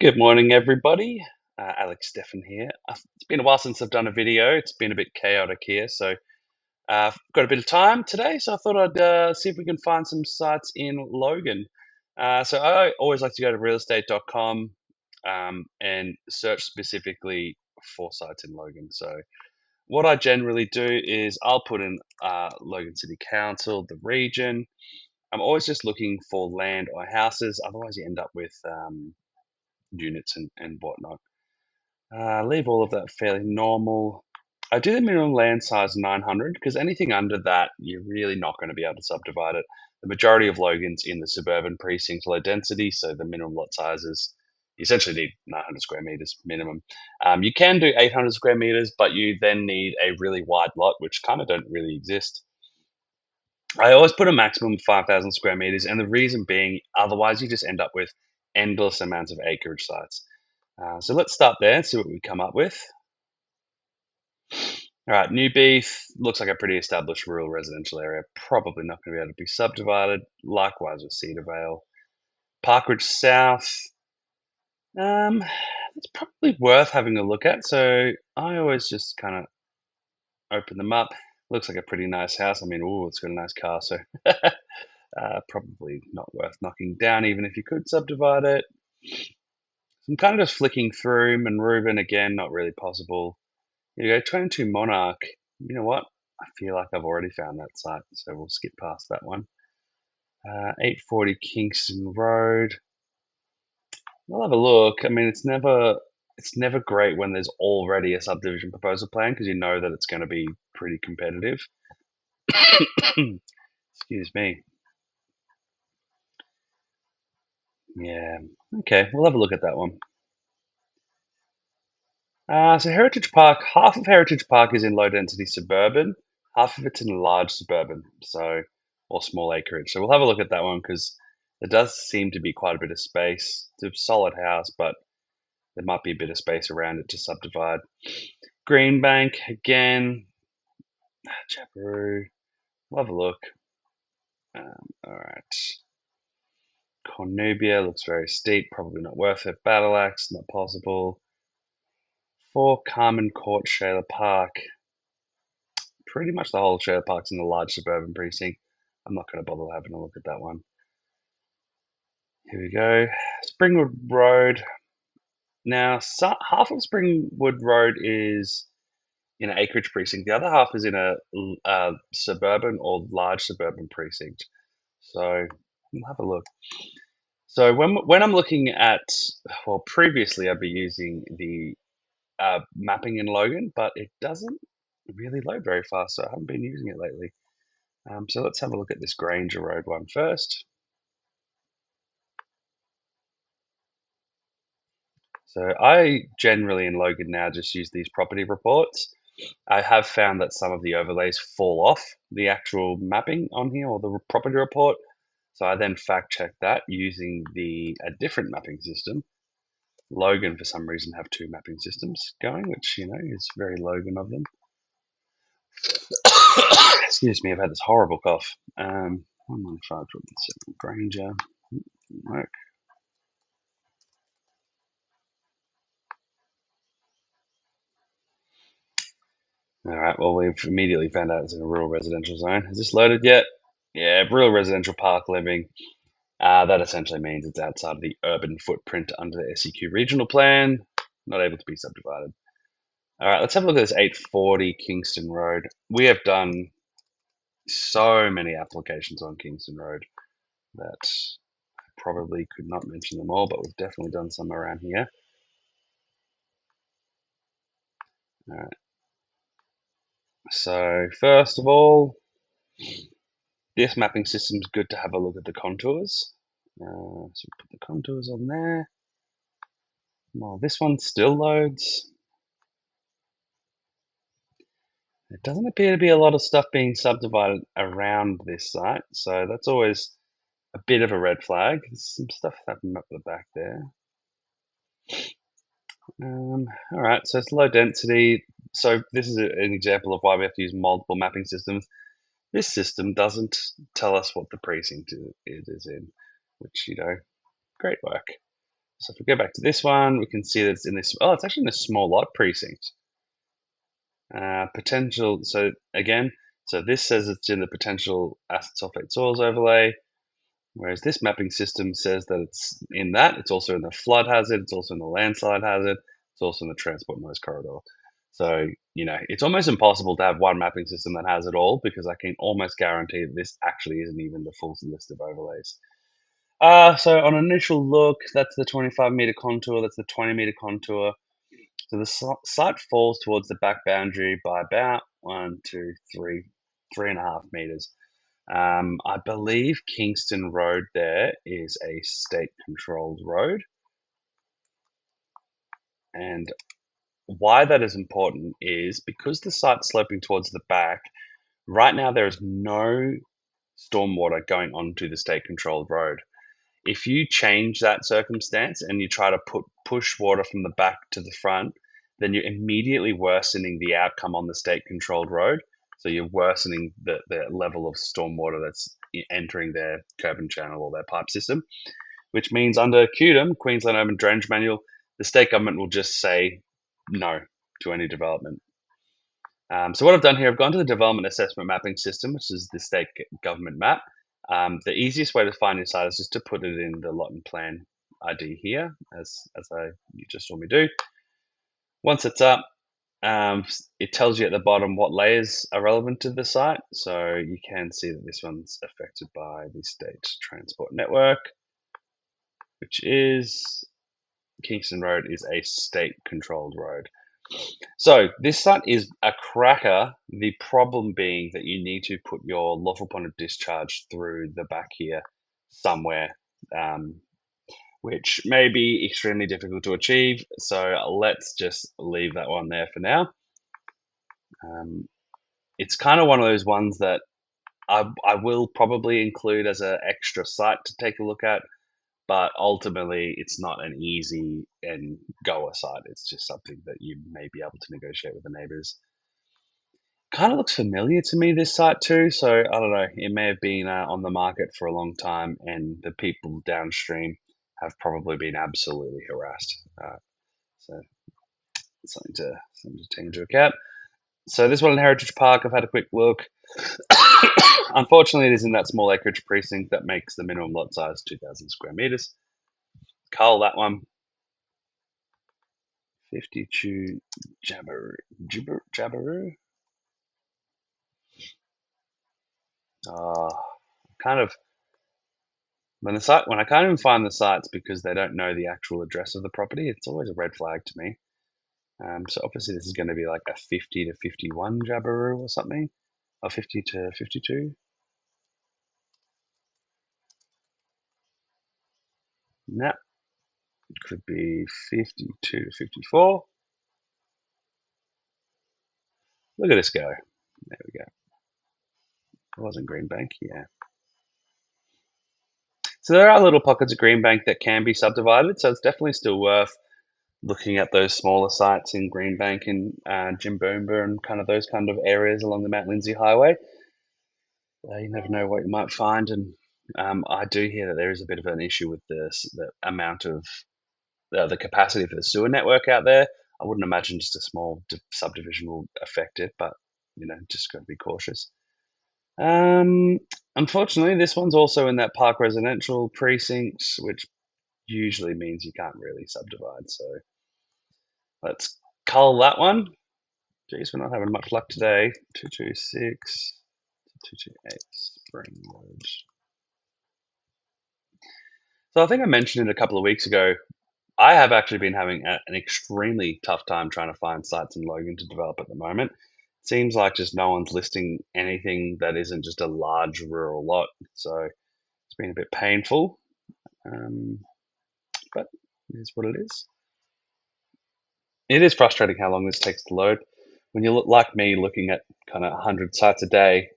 Good morning, everybody. Alex Steffen here. It's been a while since I've done a video. It's been a bit chaotic here, so I've got a bit of time today, so I thought I'd see if we can find some sites in Logan. So I always like to go to realestate.com and search specifically for sites in Logan. So what I generally do is I'll put in Logan City Council, the region. I'm always just looking for land or houses. Otherwise, you end up with units and whatnot. Leave all of that fairly normal. I do the minimum land size 900 because anything under that, you're really not going to be able to subdivide it. The majority of Logan's in the suburban precinct, low density, so the minimum lot sizes, you essentially need 900 square meters minimum. You can do 800 square meters, but you then need a really wide lot, which kind of don't really exist. I always put a maximum of 5,000 square meters, and the reason being, otherwise you just end up with endless amounts of acreage sites. So let's start there and see what we come up with. All right, New Beef looks like a pretty established rural residential area. Probably not going to be able to be subdivided. Likewise with Cedar Vale. Parkridge South. It's probably worth having a look at. So I always just kind of open them up. Looks like a pretty nice house. I mean, oh, it's got a nice car, so probably not worth knocking down, even if you could subdivide it. I'm kind of just flicking through. Monreuven again, not really possible. You go 22 Monarch. You know what? I feel like I've already found that site, so we'll skip past that one. 840 Kingston Road. We'll have a look. I mean, it's never great when there's already a subdivision proposal plan because you know that it's going to be pretty competitive. Excuse me. Yeah. Okay, we'll have a look at that one. So Heritage Park, half of Heritage Park is in low density suburban, half of it's in large suburban, so or small acreage. So we'll have a look at that one because there does seem to be quite a bit of space. It's a solid house, but there might be a bit of space around it to subdivide. Greenbank again, Chaparoo. We'll have a look. All right. Cornubia looks very steep, probably not worth it. Battle Axe, not possible. 4 Carmen Court, Shayla Park. Pretty much the whole trailer park's in the large suburban precinct. I'm not going to bother having a look at that one. Here we go. Springwood Road. Now, half of Springwood Road is in an acreage precinct. The other half is in a suburban or large suburban precinct. So we'll have a look. So when I'm looking at, well, previously I'd be using the mapping in Logan, but it doesn't really load very fast, so I haven't been using it lately. So let's have a look at this Granger Road one first. So I generally in Logan now just use these property reports. I have found that some of the overlays fall off the actual mapping on here or the property report. So I then fact check that using a different mapping system. Logan, for some reason, have 2 mapping systems going, which is very Logan of them. Excuse me, I've had this horrible cough. 115 Granger. Work. All right, well, we've immediately found out it's in a rural residential zone. Is this loaded yet? Yeah, rural residential park living. That essentially means it's outside of the urban footprint under the SEQ regional plan, not able to be subdivided. All right, let's have a look at this 840 Kingston Road. We have done so many applications on Kingston Road that I probably could not mention them all, but we've definitely done some around here. All right. So first of all, this mapping system is good to have a look at the contours. So put the contours on there. Well, this one still loads. There doesn't appear to be a lot of stuff being subdivided around this site, so that's always a bit of a red flag. There's some stuff happening up the back there. All right, so it's low density. So this is an example of why we have to use multiple mapping systems. This system doesn't tell us what the precinct it is in, which, great work. So if we go back to this one, we can see that it's in this. Oh, it's actually in a small lot precinct. Potential. So again, so this says it's in the potential acid sulfate soils overlay, whereas this mapping system says that it's in that. It's also in the flood hazard. It's also in the landslide hazard. It's also in the transport noise corridor. So it's almost impossible to have one mapping system that has it all, because I can almost guarantee that this actually isn't even the full list of overlays. So on initial look, that's the 25-meter contour. That's the 20-meter contour. So the site falls towards the back boundary by about 1, 2, 3, 3.5 meters. I believe Kingston Road there is a state-controlled road. And why that is important is because the site's sloping towards the back, right now there is no stormwater going onto the state-controlled road. If you change that circumstance and you try to push water from the back to the front, then you're immediately worsening the outcome on the state-controlled road. So you're worsening the level of stormwater that's entering their curb and channel or their pipe system, which means under QDM, Queensland Urban Drainage Manual, the state government will just say no to any development. So what I've done here, I've gone to the Development Assessment Mapping System, which is the state government map. The easiest way to find your site is just to put it in the lot and plan ID here, as you just saw me do. Once it's up, it tells you at the bottom what layers are relevant to the site. So you can see that this one's affected by the state transport network, which is Kingston Road is a state-controlled road. So this site is a cracker. The problem being that you need to put your lawful point of discharge through the back here somewhere, which may be extremely difficult to achieve. So let's just leave that one there for now. It's kind of one of those ones that I will probably include as an extra site to take a look at, but ultimately it's not an easy and goer site. It's just something that you may be able to negotiate with the neighbors. Kind of looks familiar to me, this site too, so I don't know, it may have been on the market for a long time, and the people downstream have probably been absolutely harassed. So something to take into account. So this one in Heritage Park, I've had a quick look. Unfortunately, it is in that small acreage precinct that makes the minimum lot size 2,000 square meters. Cull, that one. 52 Jabberoo. Kind of when I can't even find the sites because they don't know the actual address of the property, it's always a red flag to me. So obviously this is going to be like a 50 to 51 Jabberoo or something, or 50 to 52. No, it could be 52 to 54. Look at this go. There we go. It wasn't Greenbank, yeah. So there are little pockets of Greenbank that can be subdivided, so it's definitely still worth looking at those smaller sites in Greenbank and Jimboomba and kind of those kind of areas along the Mount Lindsay Highway. You never know what you might find, and I do hear that there is a bit of an issue with the amount of the capacity for the sewer network out there. I wouldn't imagine just a small subdivision will affect it, but just got to be cautious. Unfortunately, this one's also in that park residential precinct, which usually means you can't really subdivide. So let's cull that one. Geez, we're not having much luck today. 226 228 Spring Road. So I think I mentioned it a couple of weeks ago. I have actually been having an extremely tough time trying to find sites in Logan to develop at the moment. It seems like just no one's listing anything that isn't just a large rural lot. So it's been a bit painful, but it is what it is. It is frustrating how long this takes to load. When you look like me, looking at kind of 100 sites a day,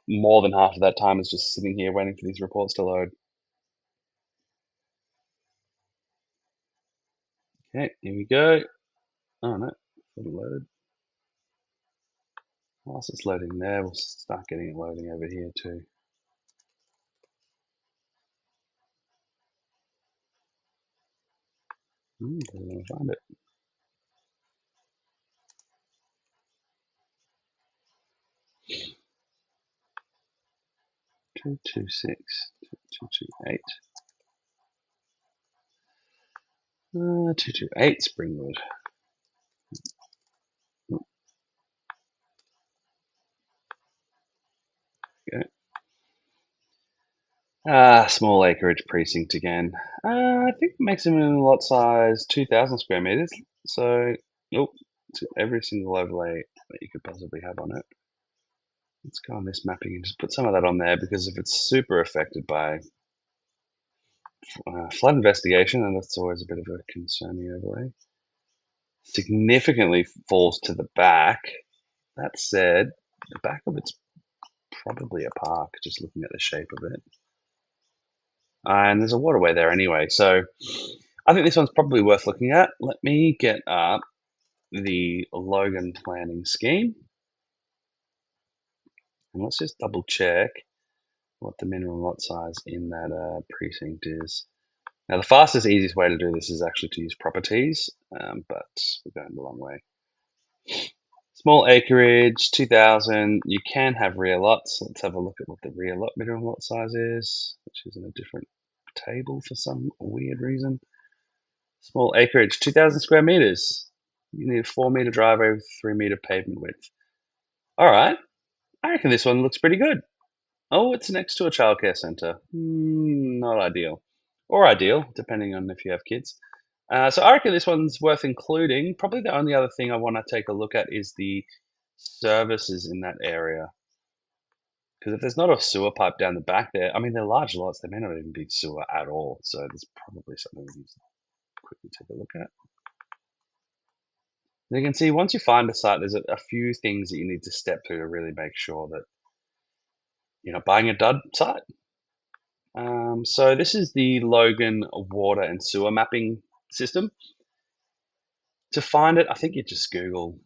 more than half of that time is just sitting here waiting for these reports to load. Okay, here we go. Oh no, it's loaded. Whilst it's loading there, we'll start getting it loading over here too. Doesn't want to find it. 226, 228. 228 Springwood. Okay. Small acreage precinct again. I think maximum lot size 2,000 square meters. So, nope, it's got every single overlay that you could possibly have on it. Let's go on this mapping and just put some of that on there, because if it's super affected by flood investigation, and that's always a bit of a concerning overlay. Significantly falls to the back. That said, the back of it's probably a park, just looking at the shape of it. And there's a waterway there anyway, so I think this one's probably worth looking at. Let me get up the Logan planning scheme, and let's just double check what the minimum lot size in that precinct is. Now, the fastest, easiest way to do this is actually to use properties, but we're going the long way. Small acreage, 2,000. You can have rear lots. Let's have a look at what the rear lot minimum lot size is, which is in a different table for some weird reason. Small acreage, 2,000 square meters. You need a 4-meter driveway with 3-meter pavement width. All right, I reckon this one looks pretty good. Oh, it's next to a childcare centre. Not ideal. Or ideal, depending on if you have kids. So I reckon this one's worth including. Probably the only other thing I want to take a look at is the services in that area. Because if there's not a sewer pipe down the back there, I mean, they're large lots. They may not even be sewer at all. So there's probably something we can quickly take a look at. And you can see once you find a site, there's a few things that you need to step through to really make sure that you're not buying a dud site. So this is the Logan water and sewer mapping system. To find it, I think you just Google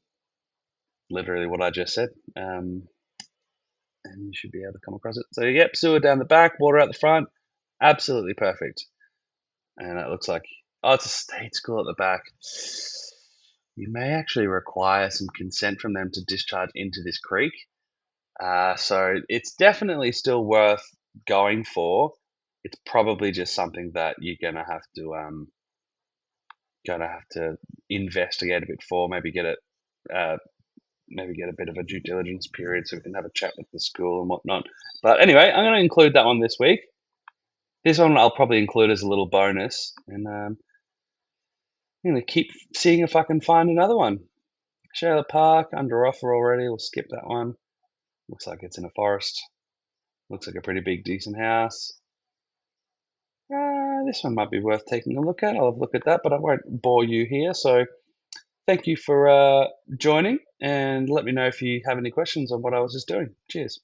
literally what I just said, and you should be able to come across it. So yep, sewer down the back, water out the front, absolutely perfect. And it looks like, oh, it's a state school at the back. You may actually require some consent from them to discharge into this creek. So it's definitely still worth going for. It's probably just something that you're gonna have to investigate a bit for. Maybe get a bit of a due diligence period so we can have a chat with the school and whatnot. But anyway, I'm going to include that one this week. This one I'll probably include as a little bonus, and I'm going to keep seeing if I can find another one. Shayla Park, under offer already. We'll skip that one. Looks like it's in a forest. Looks like a pretty big, decent house. This one might be worth taking a look at. I'll have a look at that, but I won't bore you here. So thank you for joining, and let me know if you have any questions on what I was just doing. Cheers.